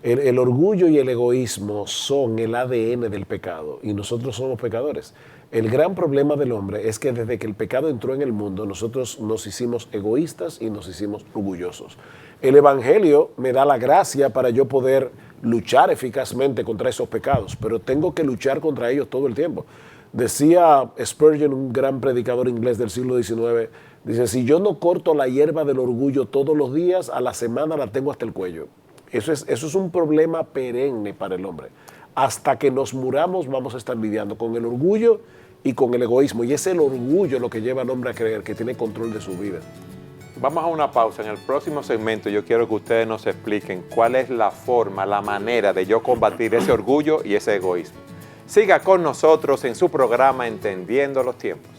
El orgullo y el egoísmo son el ADN del pecado y nosotros somos pecadores. El gran problema del hombre es que desde que el pecado entró en el mundo, nosotros nos hicimos egoístas y nos hicimos orgullosos. El Evangelio me da la gracia para yo poder luchar eficazmente contra esos pecados, pero tengo que luchar contra ellos todo el tiempo. Decía Spurgeon, un gran predicador inglés del siglo XIX, dice, si yo no corto la hierba del orgullo todos los días, a la semana la tengo hasta el cuello. Eso es un problema perenne para el hombre. Hasta que nos muramos vamos a estar lidiando con el orgullo y con el egoísmo. Y es el orgullo lo que lleva al hombre a creer que tiene control de su vida. Vamos a una pausa. En el próximo segmento yo quiero que ustedes nos expliquen cuál es la forma, la manera de yo combatir ese orgullo y ese egoísmo. Siga con nosotros en su programa Entendiendo los Tiempos.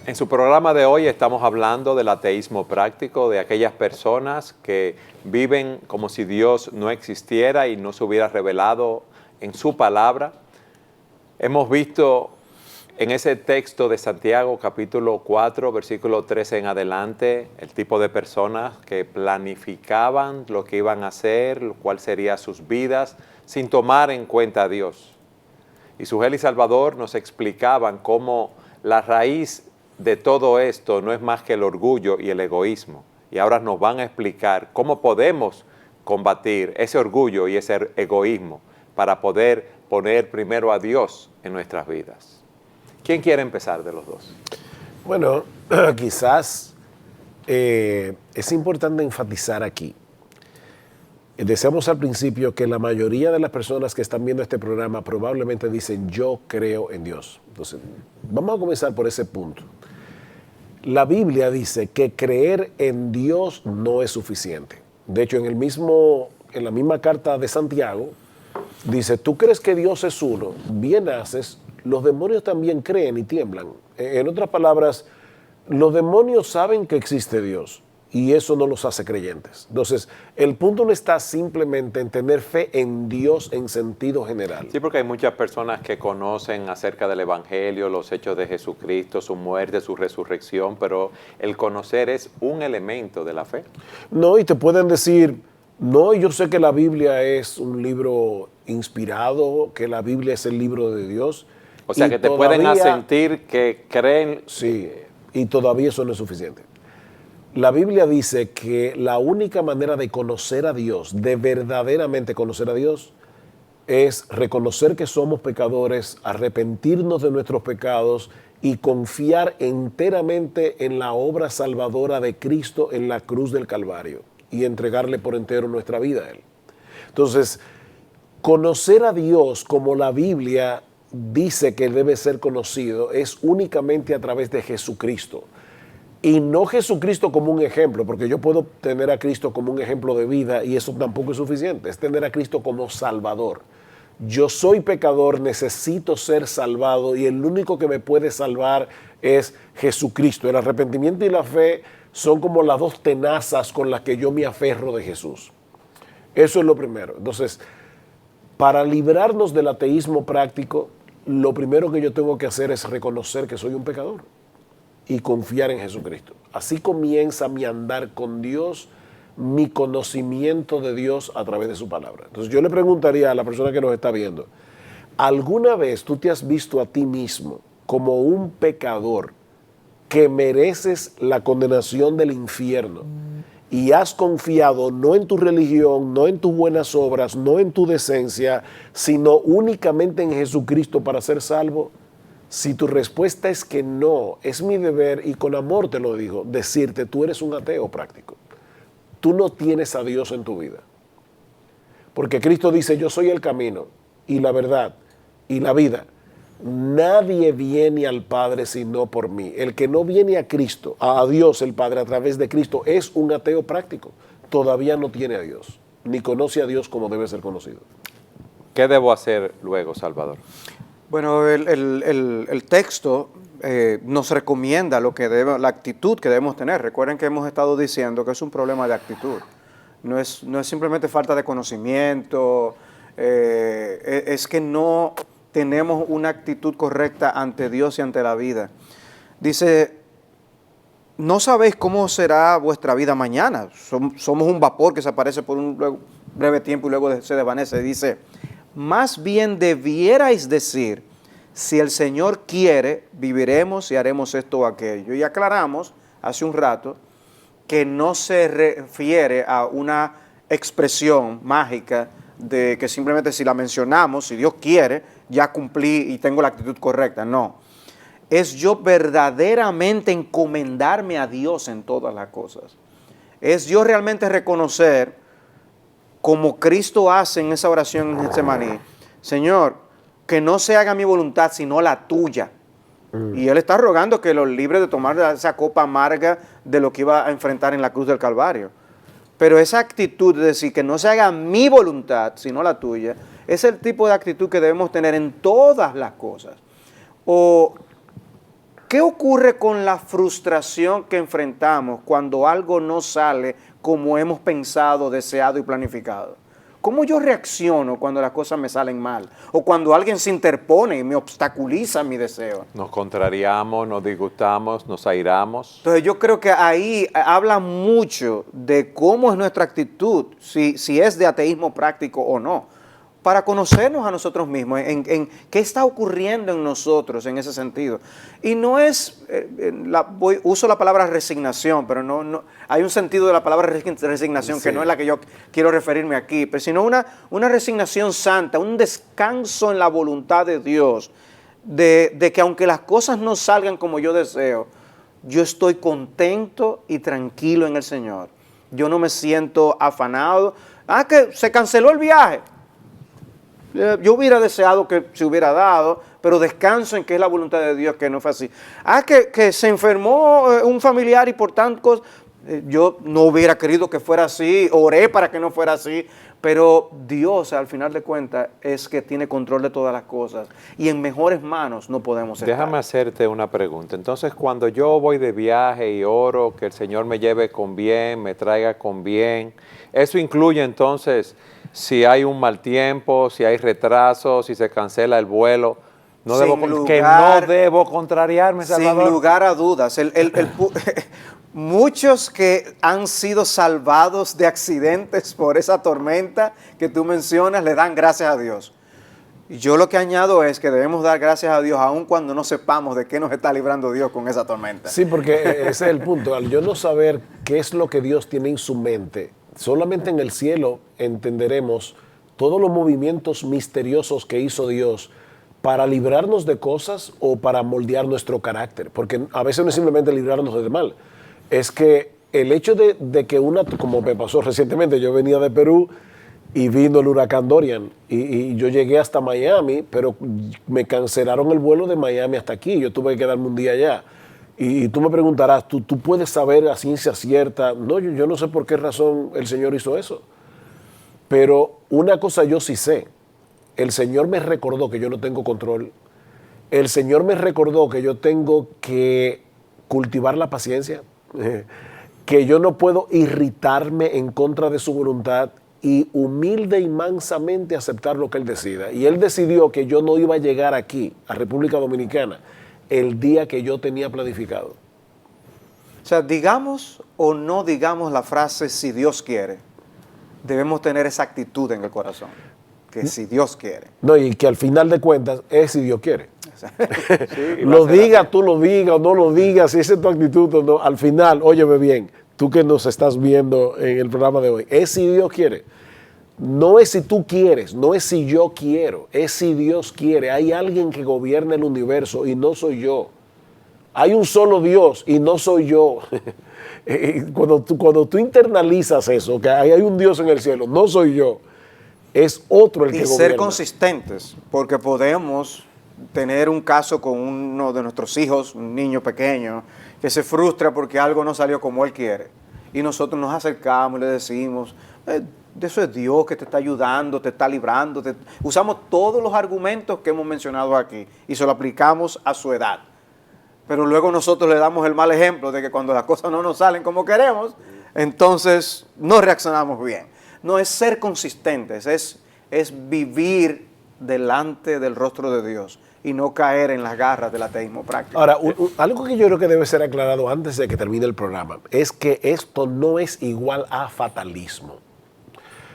En su programa de hoy estamos hablando del ateísmo práctico, de aquellas personas que viven como si Dios no existiera y no se hubiera revelado en su palabra. Hemos visto en ese texto de Santiago, capítulo 4, versículo 13 en adelante, el tipo de personas que planificaban lo que iban a hacer, cuál serían sus vidas, sin tomar en cuenta a Dios. Y Sugel y Salvador nos explicaban cómo la raíz de todo esto no es más que el orgullo y el egoísmo. Y ahora nos van a explicar cómo podemos combatir ese orgullo y ese egoísmo para poder poner primero a Dios en nuestras vidas. ¿Quién quiere empezar de los dos? Bueno, quizás es importante enfatizar aquí. Decíamos al principio que la mayoría de las personas que están viendo este programa probablemente dicen yo creo en Dios. Entonces, vamos a comenzar por ese punto. La Biblia dice que creer en Dios no es suficiente. De hecho, en la misma carta de Santiago, dice, tú crees que Dios es uno, bien haces, los demonios también creen y tiemblan. En otras palabras, los demonios saben que existe Dios y eso no los hace creyentes. Entonces, el punto no está simplemente en tener fe en Dios en sentido general. Sí, porque hay muchas personas que conocen acerca del Evangelio, los hechos de Jesucristo, su muerte, su resurrección, pero el conocer es un elemento de la fe. No, y te pueden decir, no, yo sé que la Biblia es un libro inspirado, que la Biblia es el libro de Dios. O sea, que te pueden asentir que creen. Sí, y todavía eso no es suficiente. La Biblia dice que la única manera de conocer a Dios, de verdaderamente conocer a Dios, es reconocer que somos pecadores, arrepentirnos de nuestros pecados y confiar enteramente en la obra salvadora de Cristo en la cruz del Calvario y entregarle por entero nuestra vida a Él. Entonces, conocer a Dios como la Biblia dice que debe ser conocido es únicamente a través de Jesucristo. Y no Jesucristo como un ejemplo, porque yo puedo tener a Cristo como un ejemplo de vida y eso tampoco es suficiente. Es tener a Cristo como Salvador. Yo soy pecador, necesito ser salvado y el único que me puede salvar es Jesucristo. El arrepentimiento y la fe son como las dos tenazas con las que yo me aferro de Jesús. Eso es lo primero. Entonces, para librarnos del ateísmo práctico, lo primero que yo tengo que hacer es reconocer que soy un pecador y confiar en Jesucristo. Así comienza mi andar con Dios, mi conocimiento de Dios a través de su palabra. Entonces yo le preguntaría a la persona que nos está viendo, ¿alguna vez tú te has visto a ti mismo como un pecador que mereces la condenación del infierno y has confiado no en tu religión, no en tus buenas obras, no en tu decencia, sino únicamente en Jesucristo para ser salvo? Si tu respuesta es que no, es mi deber, y con amor te lo digo, decirte, tú eres un ateo práctico. Tú no tienes a Dios en tu vida. Porque Cristo dice, yo soy el camino y la verdad y la vida. Nadie viene al Padre sino por mí. El que no viene a Cristo, a Dios el Padre a través de Cristo, es un ateo práctico. Todavía no tiene a Dios, ni conoce a Dios como debe ser conocido. ¿Qué debo hacer luego, Salvador? Bueno, el texto nos recomienda la actitud que debemos tener. Recuerden que hemos estado diciendo que es un problema de actitud. No es simplemente falta de conocimiento, es que no tenemos una actitud correcta ante Dios y ante la vida. Dice, no sabéis cómo será vuestra vida mañana. Somos un vapor que se aparece por un breve tiempo y luego se desvanece. Dice, más bien debierais decir, si el Señor quiere, viviremos y haremos esto o aquello. Y aclaramos hace un rato que no se refiere a una expresión mágica de que simplemente si la mencionamos, si Dios quiere, ya cumplí y tengo la actitud correcta. No, es yo verdaderamente encomendarme a Dios en todas las cosas. Es yo realmente reconocer, como Cristo hace en esa oración en Getsemaní, Señor, que no se haga mi voluntad sino la tuya. Y Él está rogando que lo libre de tomar esa copa amarga de lo que iba a enfrentar en la cruz del Calvario. Pero esa actitud de decir que no se haga mi voluntad sino la tuya, es el tipo de actitud que debemos tener en todas las cosas. O, ¿qué ocurre con la frustración que enfrentamos cuando algo no sale como hemos pensado, deseado y planificado? ¿Cómo yo reacciono cuando las cosas me salen mal? O cuando alguien se interpone y me obstaculiza mi deseo. Nos contrariamos, nos disgustamos, nos airamos. Entonces yo creo que ahí habla mucho de cómo es nuestra actitud, si es de ateísmo práctico o no, para conocernos a nosotros mismos, en qué está ocurriendo en nosotros en ese sentido. Y no es, uso la palabra resignación, pero no hay un sentido de la palabra resignación que no es la que yo quiero referirme aquí, pero sino una resignación santa, un descanso en la voluntad de Dios, de que aunque las cosas no salgan como yo deseo, yo estoy contento y tranquilo en el Señor. Yo no me siento afanado. Que se canceló el viaje. Yo hubiera deseado que se hubiera dado, pero descanso en que es la voluntad de Dios, que no fue así. Que se enfermó un familiar y por tanto yo no hubiera querido que fuera así, oré para que no fuera así, pero Dios al final de cuentas es que tiene control de todas las cosas y en mejores manos no podemos estar. Déjame hacerte una pregunta. Entonces, cuando yo voy de viaje y oro, que el Señor me lleve con bien, me traiga con bien, ¿eso incluye entonces si hay un mal tiempo, si hay retraso, si se cancela el vuelo? No debo contrariarme, Salvador. Sin lugar a dudas. Muchos que han sido salvados de accidentes por esa tormenta que tú mencionas le dan gracias a Dios. Y yo lo que añado es que debemos dar gracias a Dios aun cuando no sepamos de qué nos está librando Dios con esa tormenta. Sí, porque ese es el punto. Al yo no saber qué es lo que Dios tiene en su mente, solamente en el cielo entenderemos todos los movimientos misteriosos que hizo Dios para librarnos de cosas o para moldear nuestro carácter. Porque a veces no es simplemente librarnos del mal. Es que el hecho de que como me pasó recientemente, yo venía de Perú y vino el huracán Dorian y yo llegué hasta Miami, pero me cancelaron el vuelo de Miami hasta aquí, yo tuve que quedarme un día allá. Y tú me preguntarás, ¿tú puedes saber a ciencia cierta? No, yo no sé por qué razón el Señor hizo eso. Pero una cosa yo sí sé. El Señor me recordó que yo no tengo control. El Señor me recordó que yo tengo que cultivar la paciencia, que yo no puedo irritarme en contra de su voluntad y humilde y mansamente aceptar lo que Él decida. Y Él decidió que yo no iba a llegar aquí, a República Dominicana, el día que yo tenía planificado. O sea, digamos o no digamos la frase si Dios quiere, debemos tener esa actitud en el corazón, que si Dios quiere. No, y que al final de cuentas es si Dios quiere. Sí, Lo digas, tú lo digas o no lo digas, si esa es tu actitud o no, al final, óyeme bien, tú que nos estás viendo en el programa de hoy, es si Dios quiere. No es si tú quieres, no es si yo quiero, es si Dios quiere. Hay alguien que gobierna el universo y no soy yo. Hay un solo Dios y no soy yo. Cuando tú internalizas eso, que hay un Dios en el cielo, no soy yo, es otro el que gobierna. Y ser consistentes, porque podemos tener un caso con uno de nuestros hijos, un niño pequeño, que se frustra porque algo no salió como él quiere. Y nosotros nos acercamos y le decimos, de eso es Dios que te está ayudando, te está librando. Usamos todos los argumentos que hemos mencionado aquí y se lo aplicamos a su edad. Pero luego nosotros le damos el mal ejemplo de que cuando las cosas no nos salen como queremos, entonces no reaccionamos bien. No es ser consistentes, es vivir delante del rostro de Dios y no caer en las garras del ateísmo práctico. Ahora, algo que yo creo que debe ser aclarado antes de que termine el programa es que esto no es igual a fatalismo.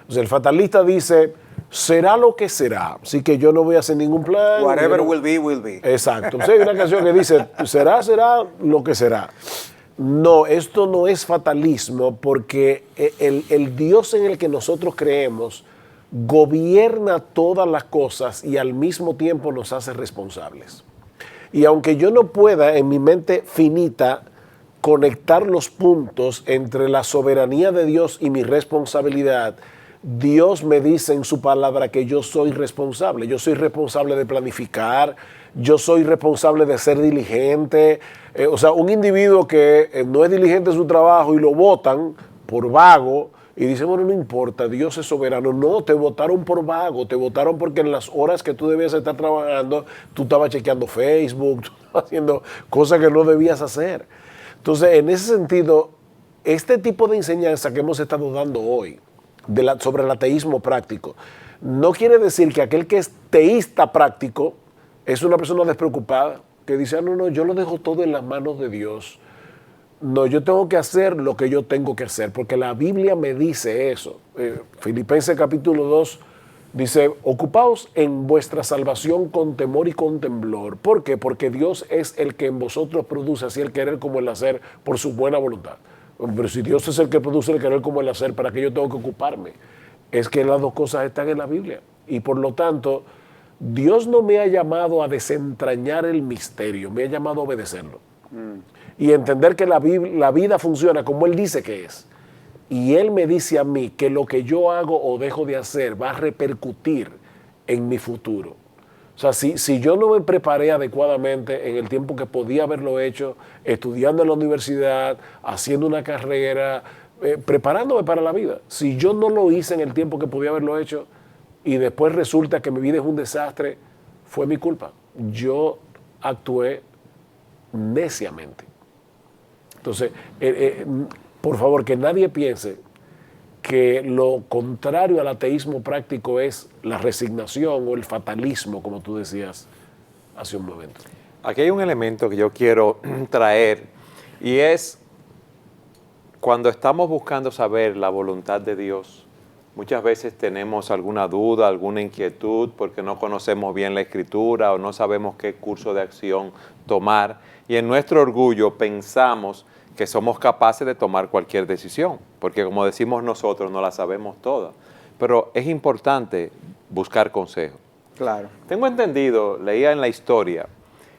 O sea, el fatalista dice, será lo que será, así que yo no voy a hacer ningún plan. Whatever will be, will be. Exacto. O sea, hay una canción que dice, será lo que será. No, esto no es fatalismo porque el Dios en el que nosotros creemos gobierna todas las cosas y al mismo tiempo nos hace responsables. Y aunque yo no pueda en mi mente finita conectar los puntos entre la soberanía de Dios y mi responsabilidad, Dios me dice en su palabra que yo soy responsable. Yo soy responsable de planificar, yo soy responsable de ser diligente. O sea, un individuo que no es diligente en su trabajo y lo votan por vago y dice, bueno, no importa, Dios es soberano. No, te votaron por vago, te votaron porque en las horas que tú debías estar trabajando, tú estabas chequeando Facebook, tú estabas haciendo cosas que no debías hacer. Entonces, en ese sentido, este tipo de enseñanza que hemos estado dando hoy, sobre el ateísmo práctico, no quiere decir que aquel que es teísta práctico es una persona despreocupada, que dice, no, yo lo dejo todo en las manos de Dios. No, yo tengo que hacer lo que yo tengo que hacer, porque la Biblia me dice eso. Filipenses capítulo 2 dice, ocupaos en vuestra salvación con temor y con temblor. ¿Por qué? Porque Dios es el que en vosotros produce así el querer como el hacer por su buena voluntad. Pero si Dios es el que produce el querer como el hacer, ¿para qué yo tengo que ocuparme? Es que las dos cosas están en la Biblia. Y por lo tanto, Dios no me ha llamado a desentrañar el misterio, me ha llamado a obedecerlo. Y entender que la vida funciona como Él dice que es. Y Él me dice a mí que lo que yo hago o dejo de hacer va a repercutir en mi futuro. O sea, si yo no me preparé adecuadamente en el tiempo que podía haberlo hecho, estudiando en la universidad, haciendo una carrera, preparándome para la vida, si yo no lo hice en el tiempo que podía haberlo hecho y después resulta que mi vida es un desastre, fue mi culpa. Yo actué neciamente. Entonces, por favor, que nadie piense que lo contrario al ateísmo práctico es la resignación o el fatalismo, como tú decías hace un momento. Aquí hay un elemento que yo quiero traer y es cuando estamos buscando saber la voluntad de Dios, muchas veces tenemos alguna duda, alguna inquietud porque no conocemos bien la Escritura o no sabemos qué curso de acción tomar y en nuestro orgullo pensamos que somos capaces de tomar cualquier decisión, porque como decimos nosotros, no la sabemos todas. Pero es importante buscar consejo. Claro. Tengo entendido, leía en la historia,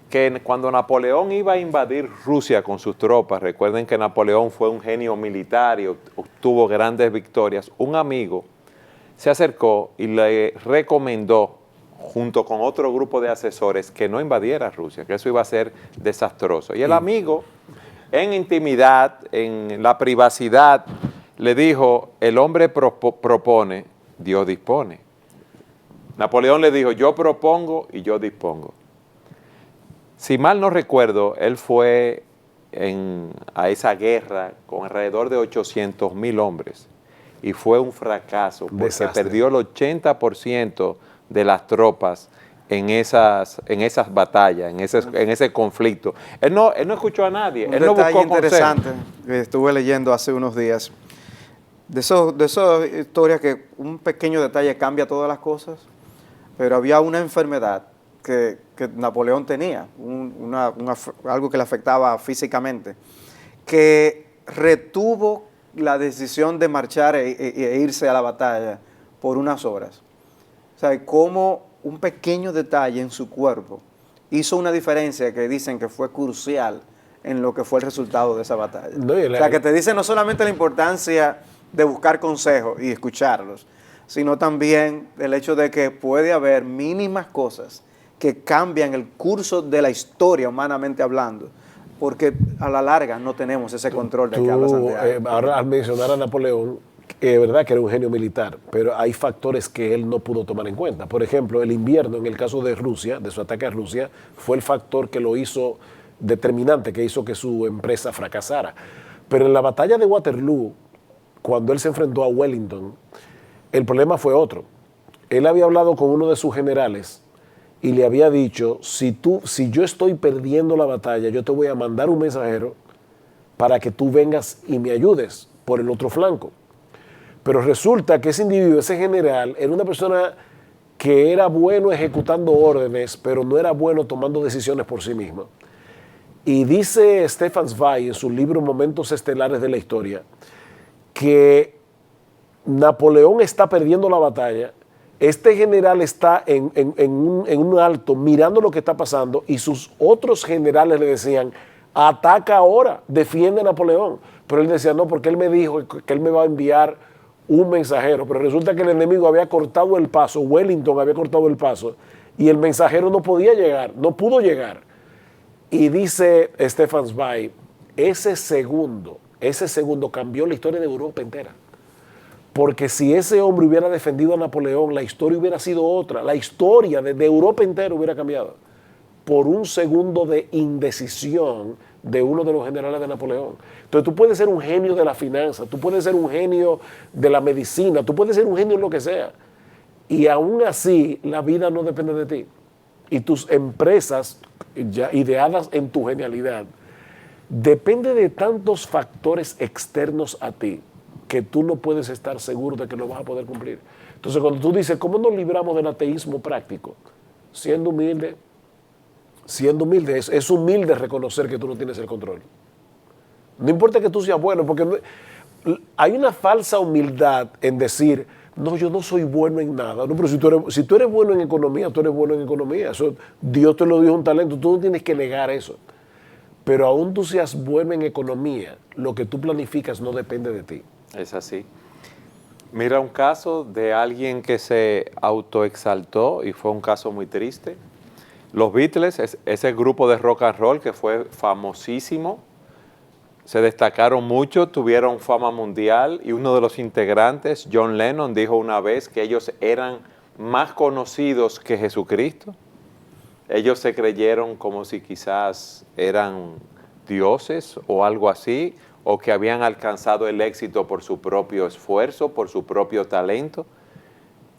que cuando Napoleón iba a invadir Rusia con sus tropas, recuerden que Napoleón fue un genio militar y obtuvo grandes victorias, un amigo se acercó y le recomendó, junto con otro grupo de asesores, que no invadiera Rusia, que eso iba a ser desastroso. Y el amigo en intimidad, en la privacidad, le dijo, el hombre propone, Dios dispone. Napoleón le dijo, yo propongo y yo dispongo. Si mal no recuerdo, él fue a esa guerra con alrededor de 800,000 hombres y fue un fracaso porque Desastre. perdió el 80% de las tropas en esas batallas, en ese conflicto. Él no escuchó a nadie, Un él no detalle buscó interesante consejo. que estuve leyendo hace unos días, de esas historias que un pequeño detalle cambia todas las cosas, pero había una enfermedad que Napoleón tenía, algo que le afectaba físicamente, que retuvo la decisión de marchar e irse a la batalla por unas horas. O sea, cómo un pequeño detalle en su cuerpo hizo una diferencia que dicen que fue crucial en lo que fue el resultado de esa batalla. No, O sea, que te dice no solamente la importancia de buscar consejos y escucharlos, sino también el hecho de que puede haber mínimas cosas que cambian el curso de la historia, humanamente hablando, porque a la larga no tenemos ese control de que habla Santiago. Ahora, al mencionar a Napoleón, es verdad que era un genio militar, pero hay factores que él no pudo tomar en cuenta. Por ejemplo, el invierno, en el caso de Rusia, de su ataque a Rusia, fue el factor que lo hizo determinante, que hizo que su empresa fracasara. Pero en la batalla de Waterloo, cuando él se enfrentó a Wellington, el problema fue otro. Él había hablado con uno de sus generales y le había dicho, si yo estoy perdiendo la batalla, yo te voy a mandar un mensajero para que tú vengas y me ayudes por el otro flanco. Pero resulta que ese individuo, ese general, era una persona que era bueno ejecutando órdenes, pero no era bueno tomando decisiones por sí mismo. Y dice Stefan Zweig en su libro Momentos Estelares de la Historia, que Napoleón está perdiendo la batalla, este general está en un alto mirando lo que está pasando y sus otros generales le decían, ataca ahora, defiende a Napoleón. Pero él decía, no, porque él me dijo que él me va a enviar un mensajero, pero resulta que el enemigo había cortado el paso, Wellington había cortado el paso y el mensajero no podía llegar, no pudo llegar. Y dice Stefan Zweig, ese segundo cambió la historia de Europa entera. Porque si ese hombre hubiera defendido a Napoleón, la historia hubiera sido otra. La historia de Europa entera hubiera cambiado. Por un segundo de indecisión de uno de los generales de Napoleón. Entonces tú puedes ser un genio de la finanza, tú puedes ser un genio de la medicina, tú puedes ser un genio en lo que sea. Y aún así la vida no depende de ti. Y tus empresas, ya ideadas en tu genialidad, depende de tantos factores externos a ti que tú no puedes estar seguro de que lo vas a poder cumplir. Entonces, cuando tú dices, ¿cómo nos libramos del ateísmo práctico? Siendo humilde, es humilde reconocer que tú no tienes el control. No importa que tú seas bueno, porque hay una falsa humildad en decir, no, yo no soy bueno en nada. No, pero si tú eres bueno en economía, tú eres bueno en economía. Eso, Dios te lo dio un talento, tú no tienes que negar eso. Pero aún tú seas bueno en economía, lo que tú planificas no depende de ti. Es así. Mira un caso de alguien que se autoexaltó y fue un caso muy triste. Los Beatles, ese grupo de rock and roll que fue famosísimo, se destacaron mucho, tuvieron fama mundial y uno de los integrantes, John Lennon, dijo una vez que ellos eran más conocidos que Jesucristo. Ellos se creyeron como si quizás eran dioses o algo así, o que habían alcanzado el éxito por su propio esfuerzo, por su propio talento.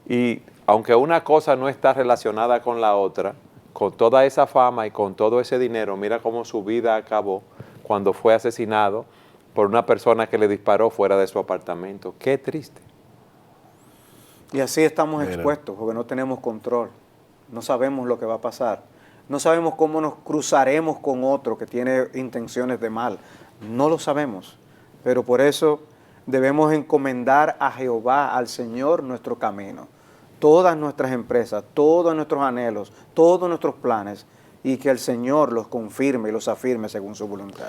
Y aunque una cosa no está relacionada con la otra, con toda esa fama y con todo ese dinero, mira cómo su vida acabó cuando fue asesinado por una persona que le disparó fuera de su apartamento. Qué triste. Y así estamos expuestos porque no tenemos control, no sabemos lo que va a pasar, no sabemos cómo nos cruzaremos con otro que tiene intenciones de mal, no lo sabemos, pero por eso debemos encomendar a Jehová, al Señor, nuestro camino, todas nuestras empresas, todos nuestros anhelos, todos nuestros planes, y que el Señor los confirme y los afirme según su voluntad.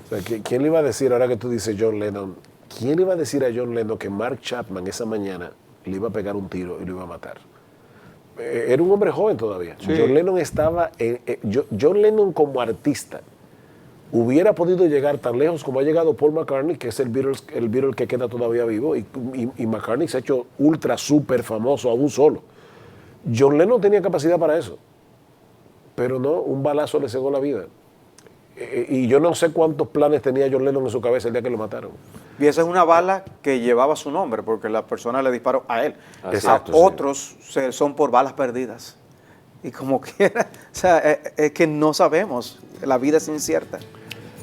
O sea, ¿quién le iba a decir, ahora que tú dices John Lennon, quién le iba a decir a John Lennon que Mark Chapman esa mañana le iba a pegar un tiro y lo iba a matar? Era un hombre joven todavía. Sí. John Lennon estaba, John Lennon como artista hubiera podido llegar tan lejos como ha llegado Paul McCartney, que es el Beatle que queda todavía vivo, y McCartney se ha hecho ultra, súper famoso aún solo. John Lennon tenía capacidad para eso, pero no, un balazo le cegó la vida. Y yo no sé cuántos planes tenía John Lennon en su cabeza el día que lo mataron. Y esa es una bala que llevaba su nombre, porque la persona le disparó a él. Exacto, A otros son por balas perdidas. Y como quiera, o sea, es que no sabemos, la vida es incierta.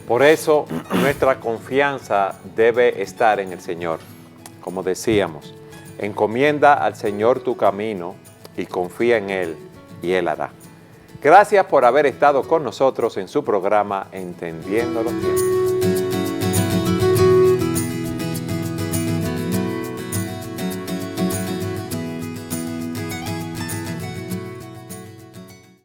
Por eso nuestra confianza debe estar en el Señor. Como decíamos, encomienda al Señor tu camino y confía en Él, y Él hará. Gracias por haber estado con nosotros en su programa Entendiendo los Tiempos.